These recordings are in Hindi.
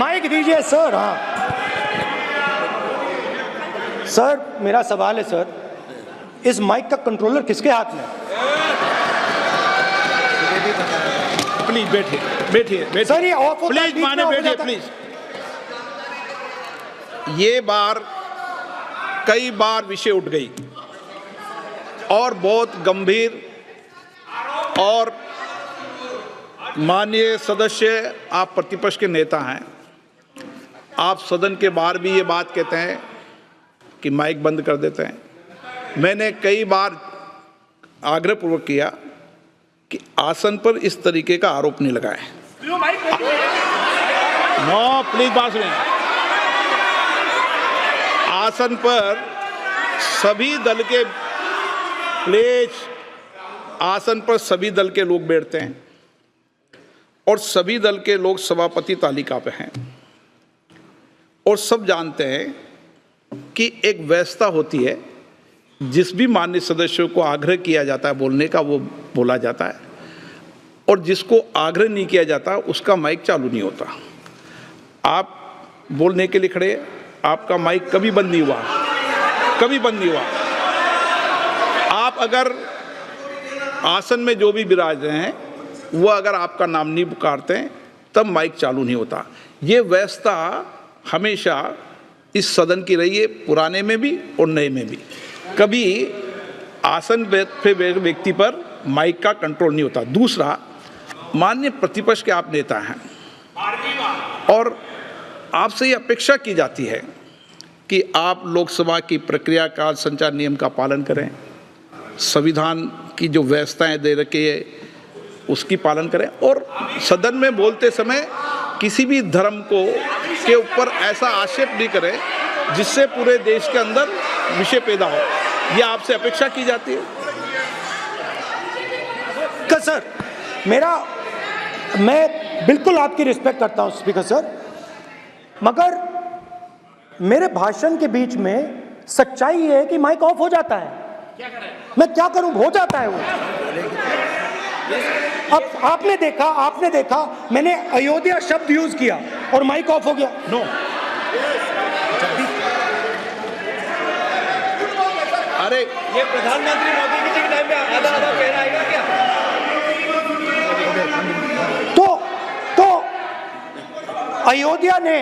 माइक दीजिए सर। हाँ सर, मेरा सवाल है सर, इस माइक का कंट्रोलर किसके हाथ में है? प्लीज बैठिए बैठिए सर, ये ऑफ होता है, प्लीज माने बैठिए प्लीज। ये कई बार विषय उठ गई और बहुत गंभीर, और माननीय सदस्य, आप प्रतिपक्ष के नेता हैं, आप सदन के बाहर भी ये बात कहते हैं कि माइक बंद कर देते हैं। मैंने कई बार आग्रहपूर्वक किया कि आसन पर इस तरीके का आरोप नहीं लगाएं। नो प्लीज बात सुनिए। आसन पर सभी दल के प्लीज, आसन पर सभी दल के लोग बैठते हैं और सभी दल के लोग सभापति तालिका पे हैं, और सब जानते हैं कि एक व्यवस्था होती है, जिस भी माननीय सदस्यों को आग्रह किया जाता है बोलने का वो बोला जाता है, और जिसको आग्रह नहीं किया जाता उसका माइक चालू नहीं होता। आप बोलने के लिए खड़े, आपका माइक कभी बंद नहीं हुआ, कभी बंद नहीं हुआ। आप अगर आसन में जो भी विराज रहे हैं वो अगर आपका नाम नहीं पुकारते हैं तब माइक चालू नहीं होता। ये व्यवस्था हमेशा इस सदन की रही है, पुराने में भी और नए में भी। कभी आसन पे व्यक्ति पर माइक का कंट्रोल नहीं होता। दूसरा, माननीय प्रतिपक्ष के आप नेता हैं और आपसे ये अपेक्षा की जाती है कि आप लोकसभा की प्रक्रिया का संचार नियम का पालन करें, संविधान की जो व्यवस्थाएं दे रखी है उसकी पालन करें, और सदन में बोलते समय किसी भी धर्म के ऊपर ऐसा आक्षेप नहीं करें जिससे पूरे देश के अंदर विषय पैदा हो। ये आपसे अपेक्षा की जाती है। सर, मैं बिल्कुल आपकी रिस्पेक्ट करता हूं स्पीकर सर, मगर मेरे भाषण के बीच में सच्चाई ये है कि माइक ऑफ हो जाता है। मैं क्या करूं, हो जाता है वो। अब आपने देखा मैंने अयोध्या शब्द यूज किया और माइक ऑफ हो गया। नो, अरे ये प्रधानमंत्री मोदी जी के टाइम में आधा कह रहा है क्या? तो अयोध्या ने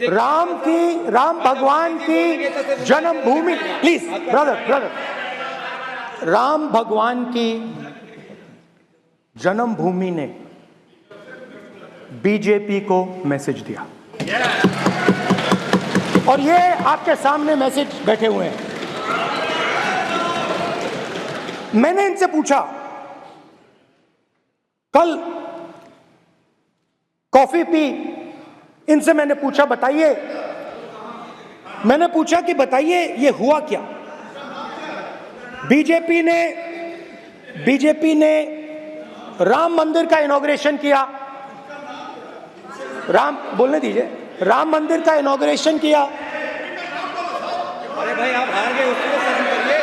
राम भगवान की जन्मभूमि, प्लीज ब्रदर, राम भगवान की जन्मभूमि ने बीजेपी को मैसेज दिया, और ये आपके सामने मैसेज बैठे हुए हैं। मैंने इनसे पूछा, कल कॉफी पी, इनसे मैंने पूछा बताइए ये हुआ क्या? बीजेपी ने राम मंदिर का इनॉग्रेशन किया, बोलने दीजिए, राम मंदिर का इनॉग्रेशन किया। अरे भाई आप हार गए, उसको करिए।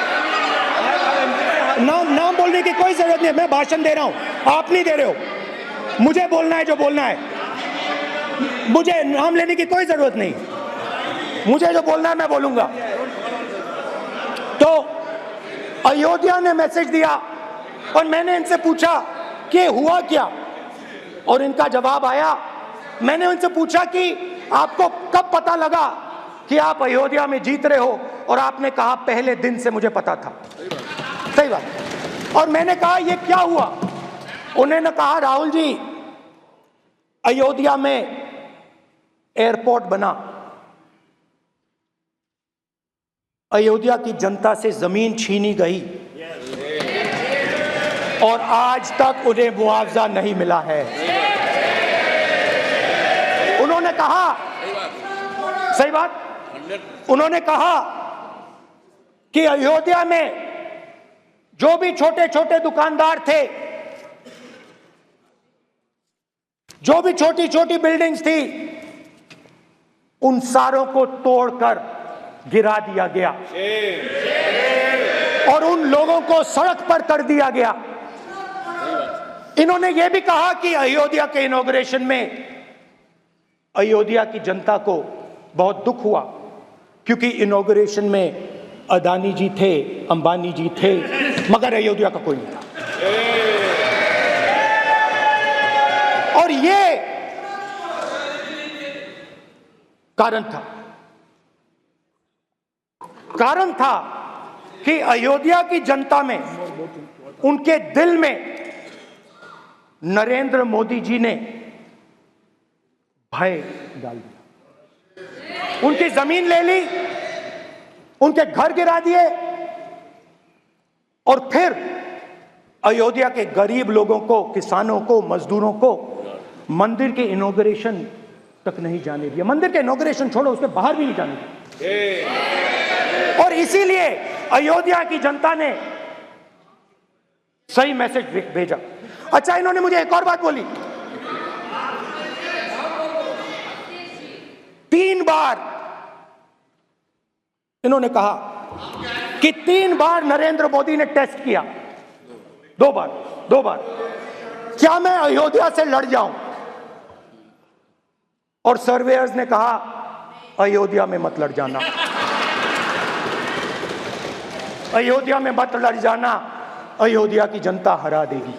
नाम बोलने की कोई जरूरत नहीं है, मैं भाषण दे रहा हूं, आप नहीं दे रहे हो। मुझे बोलना है जो बोलना है, मुझे नाम लेने की कोई जरूरत नहीं, मुझे जो बोलना है मैं बोलूंगा। तो अयोध्या ने मैसेज दिया और मैंने इनसे पूछा कि हुआ क्या, और इनका जवाब आया। मैंने उनसे पूछा कि आपको कब पता लगा कि आप अयोध्या में जीत रहे हो, और आपने कहा पहले दिन से मुझे पता था। सही बात। और मैंने कहा ये क्या हुआ? उन्होंने कहा राहुल जी, अयोध्या में एयरपोर्ट बना, अयोध्या की जनता से जमीन छीनी गई और आज तक उन्हें मुआवजा नहीं मिला है। उन्होंने कहा, सही बात, उन्होंने कहा कि अयोध्या में जो भी छोटे छोटे दुकानदार थे, जो भी छोटी छोटी बिल्डिंग्स थी, उन सारों को तोड़कर गिरा दिया गया और उन लोगों को सड़क पर कर दिया गया। इन्होंने यह भी कहा कि अयोध्या के इनॉग्रेशन में अयोध्या की जनता को बहुत दुख हुआ क्योंकि इनॉग्रेशन में अदानी जी थे, अंबानी जी थे, मगर अयोध्या का कोई नहीं था। और ये कारण था कि अयोध्या की जनता में, उनके दिल में नरेंद्र मोदी जी ने भय डाल दिया। उनकी जमीन ले ली, उनके घर गिरा दिए और फिर अयोध्या के गरीब लोगों को, किसानों को, मजदूरों को मंदिर के इनॉग्रेशन तक नहीं जाने दिया। मंदिर के इनॉग्रेशन छोड़ो, उसके बाहर भी नहीं जाने दिया। और इसीलिए अयोध्या की जनता ने सही मैसेज भेजा। अच्छा, इन्होंने मुझे एक और बात बोली, 3 बार इन्होंने कहा कि 3 बार नरेंद्र मोदी ने टेस्ट किया, 2 बार क्या मैं अयोध्या से लड़ जाऊं? और सर्वेयर्स ने कहा अयोध्या में मत लड़ जाना, अयोध्या में मत लड़ जाना, अयोध्या की जनता हरा देगी।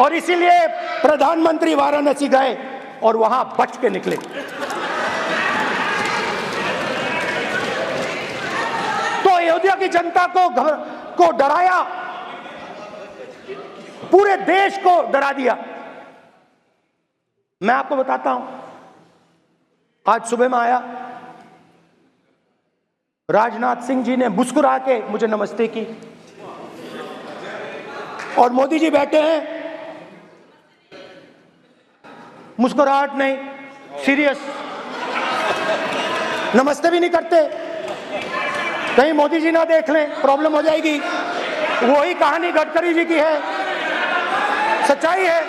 और इसीलिए प्रधानमंत्री वाराणसी गए और वहां बच के निकले। तो अयोध्या की जनता को डराया, पूरे देश को डरा दिया। मैं आपको बताता हूं, आज सुबह में आया, राजनाथ सिंह जी ने मुस्कुरा के मुझे नमस्ते की और मोदी जी बैठे हैं, मुस्कुराहट नहीं, सीरियस, नमस्ते भी नहीं करते। कहीं मोदी जी ना देख लें, प्रॉब्लम हो जाएगी। वही कहानी गडकरी जी की है, सच्चाई है।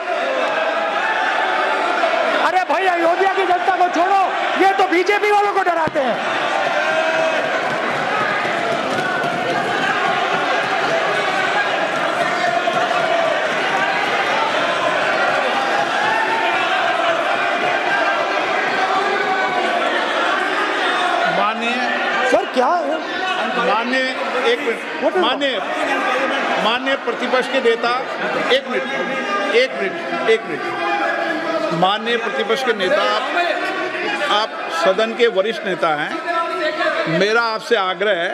अरे भाई, अयोध्या की जनता को छोड़ो, ये तो बीजेपी वालों को डराते हैं। सर क्या है? माननीय प्रतिपक्ष के नेता, एक मिनट, माननीय प्रतिपक्ष के नेता, आप सदन के वरिष्ठ नेता हैं। मेरा आपसे आग्रह है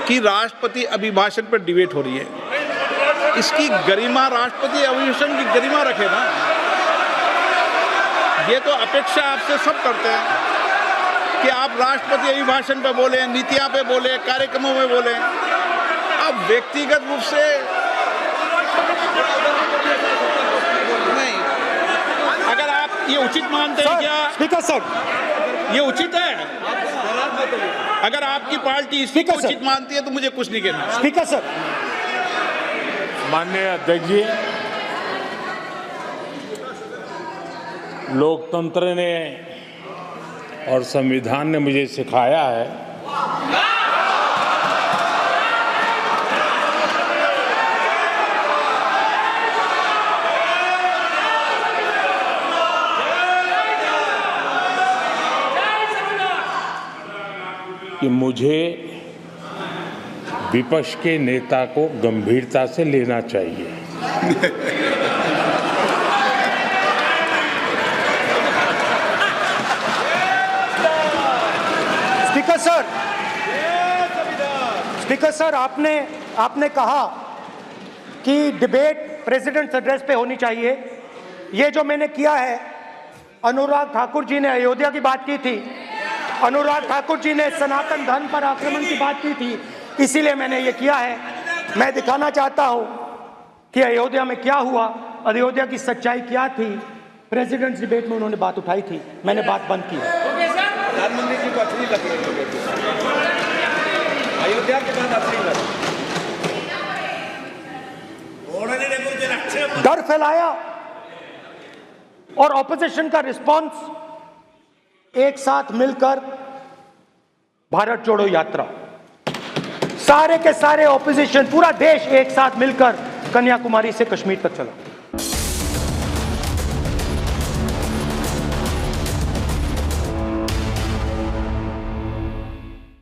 कि राष्ट्रपति अभिभाषण पर डिबेट हो रही है, इसकी गरिमा, राष्ट्रपति अभिभाषण की गरिमा रखे ना। ये तो अपेक्षा आपसे सब करते हैं कि आप राष्ट्रपति अभिभाषण पे बोले, नीतियां पे बोले, कार्यक्रमों में बोले। अब व्यक्तिगत रूप से नहीं। अगर आप ये उचित मानते हैं क्या? स्पीकर सर, ये उचित है? अगर आपकी पार्टी इसको उचित मानती है तो मुझे कुछ नहीं कहना। स्पीकर सर, माननीय अध्यक्ष जी, लोकतंत्र ने और संविधान ने मुझे सिखाया है कि मुझे विपक्ष के नेता को गंभीरता से लेना चाहिए। स्पीकर सर, आपने कहा कि डिबेट प्रेसिडेंट्स एड्रेस पे होनी चाहिए। ये जो मैंने किया है, अनुराग ठाकुर जी ने अयोध्या की बात की थी, अनुराग ठाकुर जी ने सनातन धर्म पर आक्रमण की बात की थी, इसीलिए मैंने ये किया है। मैं दिखाना चाहता हूं कि अयोध्या में क्या हुआ, अयोध्या की सच्चाई क्या थी। प्रेसिडेंट्स डिबेट में उन्होंने बात उठाई थी, मैंने बात बंद की। प्रधानमंत्री जी को अच्छी लगी अयोध्या के बाद अच्छी लगी, डर फैलाया और ऑपोजिशन का रिस्पांस एक साथ मिलकर भारत जोड़ो यात्रा, सारे के सारे ऑपोजिशन, पूरा देश एक साथ मिलकर कन्याकुमारी से कश्मीर तक चला।